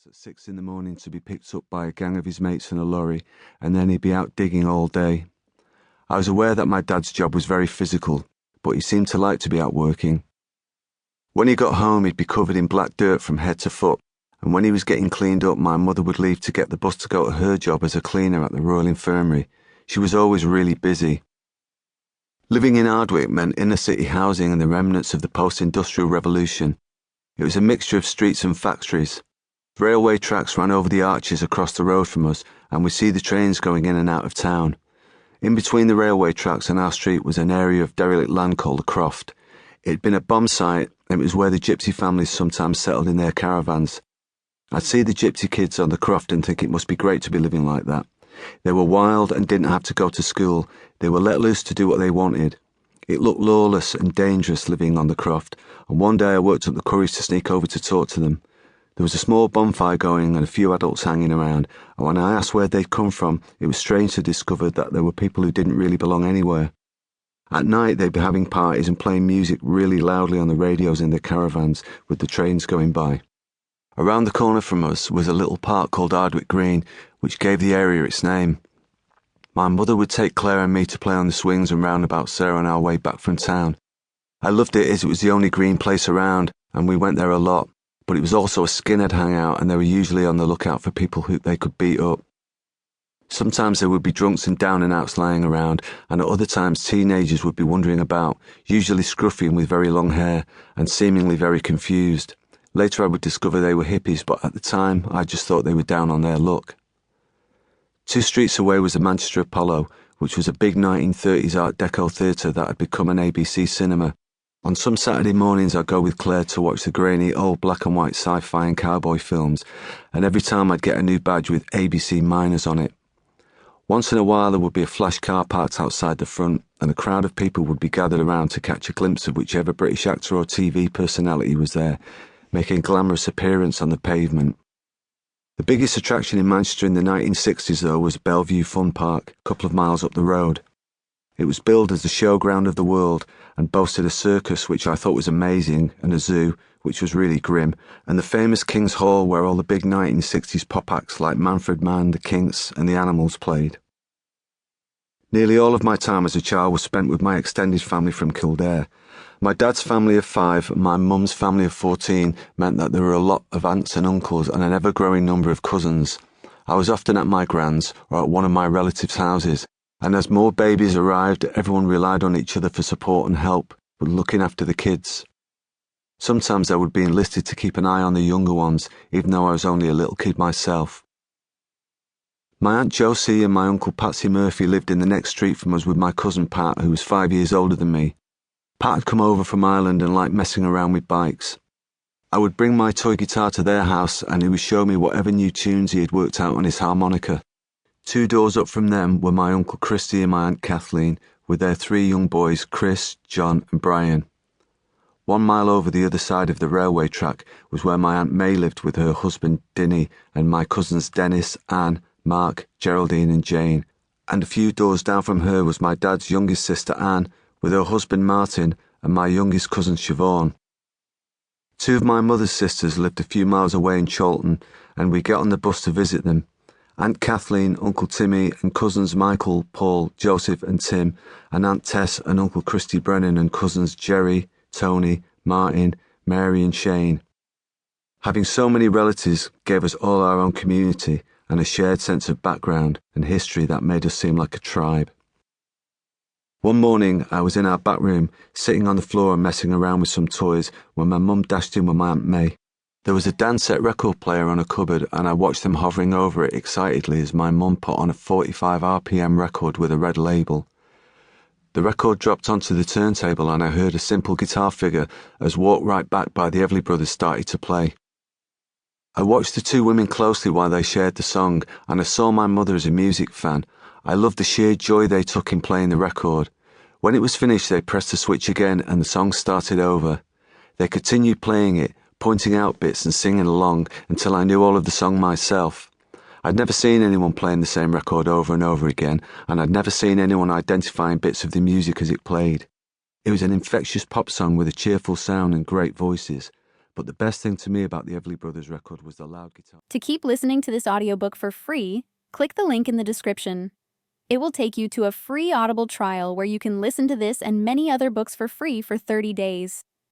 house at 6 in the morning to be picked up by a gang of his mates in a lorry, and then he'd be out digging all day. I was aware that my dad's job was very physical, but he seemed to like to be out working. When he got home, he'd be covered in black dirt from head to foot, and when he was getting cleaned up, my mother would leave to get the bus to go to her job as a cleaner at the Royal Infirmary. She was always really busy. Living in Ardwick meant inner-city housing and the remnants of the post-industrial revolution. It was a mixture of streets and factories. Railway tracks ran over the arches across the road from us, and we'd see the trains going in and out of town. In between the railway tracks and our street was an area of derelict land called a croft. It had been a bomb site, and it was where the gypsy families sometimes settled in their caravans. I'd see the gypsy kids on the croft and think it must be great to be living like that. They were wild and didn't have to go to school. They were let loose to do what they wanted. It looked lawless and dangerous living on the croft, and one day I worked up the courage to sneak over to talk to them. There was a small bonfire going and a few adults hanging around, and when I asked where they'd come from, it was strange to discover that there were people who didn't really belong anywhere. At night they'd be having parties and playing music really loudly on the radios in their caravans with the trains going by. Around the corner from us was a little park called Ardwick Green, which gave the area its name. My mother would take Claire and me to play on the swings and roundabouts there on our way back from town. I loved it as it was the only green place around, and we went there a lot, but it was also a skinhead hangout, and they were usually on the lookout for people who they could beat up. Sometimes there would be drunks and down-and-outs lying around, and at other times teenagers would be wandering about, usually scruffy and with very long hair, and seemingly very confused. Later I would discover they were hippies, but at the time I just thought they were down on their luck. 2 streets away was the Manchester Apollo, which was a big 1930s Art Deco theatre that had become an ABC cinema. On some Saturday mornings I'd go with Claire to watch the grainy old black and white sci-fi and cowboy films, and every time I'd get a new badge with ABC Miners on it. Once in a while there would be a flash car parked outside the front, and a crowd of people would be gathered around to catch a glimpse of whichever British actor or TV personality was there, making a glamorous appearance on the pavement. The biggest attraction in Manchester in the 1960s, though, was Bellevue Fun Park, a couple of miles up the road. It was billed as the showground of the world and boasted a circus, which I thought was amazing, and a zoo, which was really grim, and the famous King's Hall where all the big 1960s pop acts like Manfred Mann, the Kinks, and the Animals played. Nearly all of my time as a child was spent with my extended family from Kildare. My dad's family of 5 and my mum's family of 14 meant that there were a lot of aunts and uncles and an ever-growing number of cousins. I was often at my grand's or at one of my relatives' houses, and as more babies arrived, everyone relied on each other for support and help with looking after the kids. Sometimes I would be enlisted to keep an eye on the younger ones, even though I was only a little kid myself. My Aunt Josie and my Uncle Patsy Murphy lived in the next street from us with my cousin Pat, who was 5 years older than me. Pat had come over from Ireland and liked messing around with bikes. I would bring my toy guitar to their house and he would show me whatever new tunes he had worked out on his harmonica. 2 doors up from them were my Uncle Christy and my Aunt Kathleen, with their 3 young boys, Chris, John and Brian. 1 mile over the other side of the railway track was where my Aunt May lived with her husband Dinny and my cousins Dennis, Anne, Mark, Geraldine and Jane, and a few doors down from her was my dad's youngest sister Anne, with her husband Martin and my youngest cousin Siobhan. 2 of my mother's sisters lived a few miles away in Chorlton, and we got on the bus to visit them. Aunt Kathleen, Uncle Timmy and cousins Michael, Paul, Joseph and Tim, and Aunt Tess and Uncle Christy Brennan and cousins Jerry, Tony, Martin, Mary and Shane. Having so many relatives gave us all our own community and a shared sense of background and history that made us seem like a tribe. One morning I was in our back room, sitting on the floor and messing around with some toys when my mum dashed in with my Aunt May. There was a Dansette record player on a cupboard and I watched them hovering over it excitedly as my mum put on a 45 RPM record with a red label. The record dropped onto the turntable and I heard a simple guitar figure as Walk Right Back by the Everly Brothers started to play. I watched the 2 women closely while they shared the song, and I saw my mother as a music fan. I loved the sheer joy they took in playing the record. When it was finished, they pressed the switch again and the song started over. They continued playing it, pointing out bits and singing along until I knew all of the song myself. I'd never seen anyone playing the same record over and over again, and I'd never seen anyone identifying bits of the music as it played. It was an infectious pop song with a cheerful sound and great voices. But the best thing to me about the Everly Brothers record was the loud guitar. To keep listening to this audiobook for free, click the link in the description. It will take you to a free Audible trial where you can listen to this and many other books for free for 30 days.